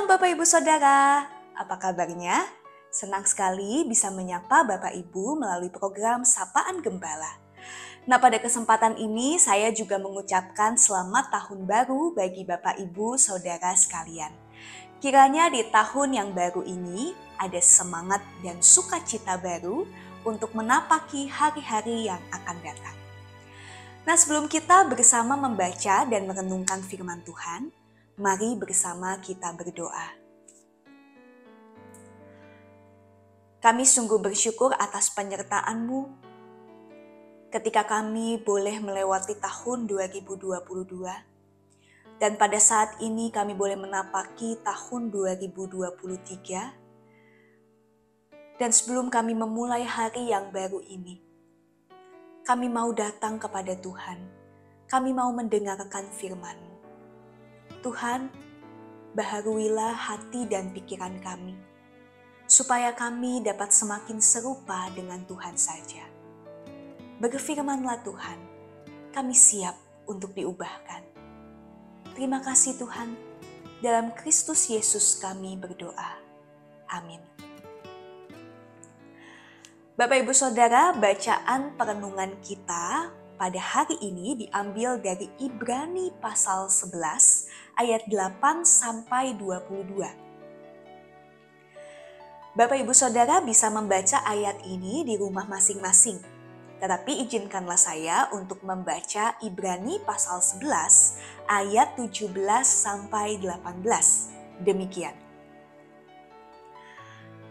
Shalom Bapak Ibu Saudara, apa kabarnya? Senang sekali bisa menyapa Bapak Ibu melalui program Sapaan Gembala. Nah, pada kesempatan ini saya juga mengucapkan selamat tahun baru bagi Bapak Ibu Saudara sekalian. Kiranya di tahun yang baru ini ada semangat dan sukacita baru untuk menapaki hari-hari yang akan datang. Nah, sebelum kita bersama membaca dan merenungkan firman Tuhan, mari bersama kita berdoa. Kami sungguh bersyukur atas penyertaan-Mu ketika kami boleh melewati tahun 2022 dan pada saat ini kami boleh menapaki tahun 2023. Dan sebelum kami memulai hari yang baru ini, kami mau datang kepada Tuhan. Kami mau mendengarkan firman-Mu. Tuhan, baharuilah hati dan pikiran kami, supaya kami dapat semakin serupa dengan Tuhan saja. Berfirmanlah Tuhan, kami siap untuk diubahkan. Terima kasih Tuhan, dalam Kristus Yesus kami berdoa. Amin. Bapak Ibu Saudara, bacaan perenungan kita pada hari ini diambil dari Ibrani pasal 11 ayat 8 sampai 22. Bapak Ibu Saudara bisa membaca ayat ini di rumah masing-masing. Tetapi izinkanlah saya untuk membaca Ibrani pasal 11 ayat 17 sampai 18. Demikian.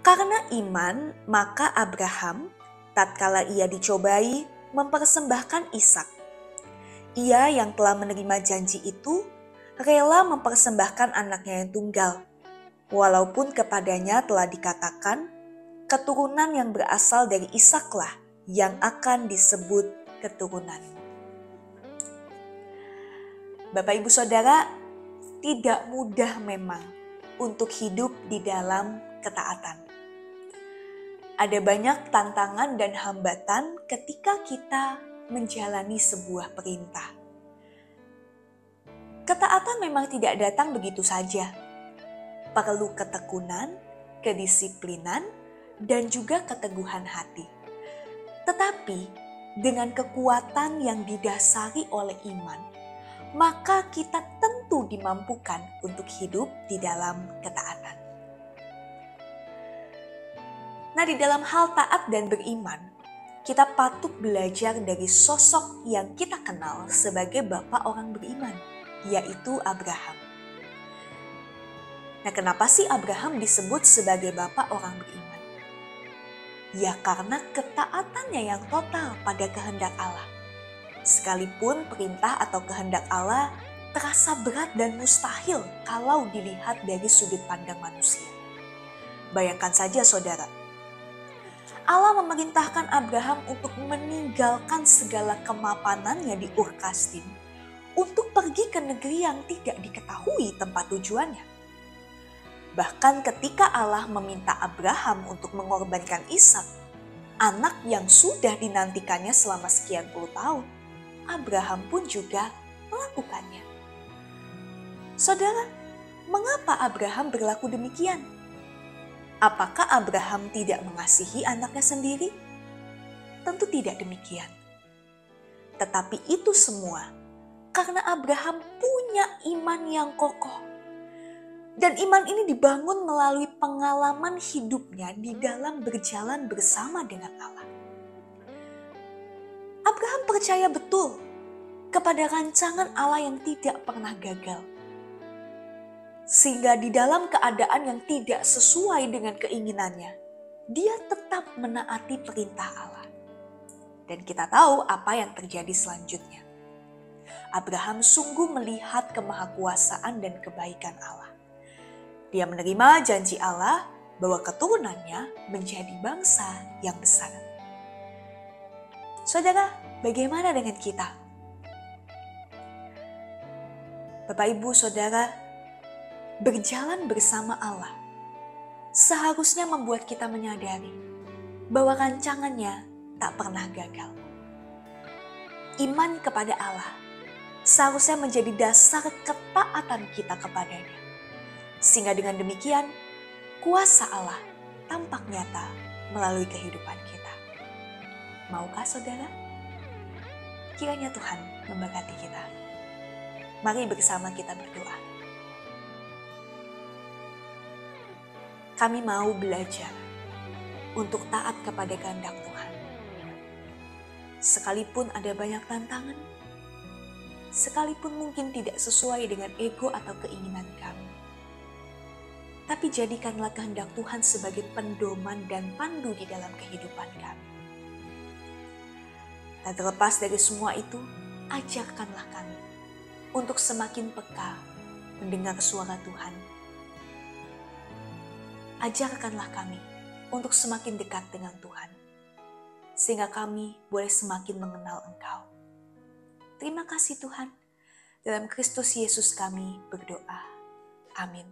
Karena iman, maka Abraham tatkala ia dicobai mempersembahkan Ishak. Ia yang telah menerima janji itu rela mempersembahkan anaknya yang tunggal, walaupun kepadanya telah dikatakan, keturunan yang berasal dari Ishaklah yang akan disebut keturunanmu. Bapak Ibu Saudara, tidak mudah memang untuk hidup di dalam ketaatan. Ada banyak tantangan dan hambatan ketika kita menjalani sebuah perintah. Ketaatan memang tidak datang begitu saja. Perlu ketekunan, kedisiplinan, dan juga keteguhan hati. Tetapi dengan kekuatan yang didasari oleh iman, maka kita tentu dimampukan untuk hidup di dalam ketaatan. Nah, di dalam hal taat dan beriman, kita patut belajar dari sosok yang kita kenal sebagai bapak orang beriman, yaitu Abraham. Nah, kenapa sih Abraham disebut sebagai bapak orang beriman? Ya, karena ketaatannya yang total pada kehendak Allah. Sekalipun perintah atau kehendak Allah terasa berat dan mustahil kalau dilihat dari sudut pandang manusia. Bayangkan saja saudara, Allah memerintahkan Abraham untuk meninggalkan segala kemapanannya di Ur Kasdim untuk pergi ke negeri yang tidak diketahui tempat tujuannya. Bahkan ketika Allah meminta Abraham untuk mengorbankan Ishak, anak yang sudah dinantikannya selama sekian puluh tahun, Abraham pun juga melakukannya. Saudara, mengapa Abraham berlaku demikian? Apakah Abraham tidak mengasihi anaknya sendiri? Tentu tidak demikian. Tetapi itu semua karena Abraham punya iman yang kokoh. Dan iman ini dibangun melalui pengalaman hidupnya di dalam berjalan bersama dengan Allah. Abraham percaya betul kepada rancangan Allah yang tidak pernah gagal. Sehingga di dalam keadaan yang tidak sesuai dengan keinginannya, dia tetap menaati perintah Allah. Dan kita tahu apa yang terjadi selanjutnya. Abraham sungguh melihat kemahakuasaan dan kebaikan Allah. Dia menerima janji Allah bahwa keturunannya menjadi bangsa yang besar. Saudara, bagaimana dengan kita? Bapak Ibu Saudara, berjalan bersama Allah seharusnya membuat kita menyadari bahwa rancangannya tak pernah gagal. Iman kepada Allah seharusnya menjadi dasar ketaatan kita kepadanya. Sehingga dengan demikian, kuasa Allah tampak nyata melalui kehidupan kita. Maukah saudara? Kiranya Tuhan memberkati kita. Mari bersama kita berdoa. Kami mau belajar untuk taat kepada kehendak Tuhan. Sekalipun ada banyak tantangan, sekalipun mungkin tidak sesuai dengan ego atau keinginan kami. Tapi jadikanlah kehendak Tuhan sebagai pendoman dan pandu di dalam kehidupan kami. Dan terlepas dari semua itu, ajarkanlah kami untuk semakin peka mendengar suara Tuhan. Ajarkanlah kami untuk semakin dekat dengan Tuhan, sehingga kami boleh semakin mengenal Engkau. Terima kasih Tuhan. Dalam Kristus Yesus kami berdoa. Amin.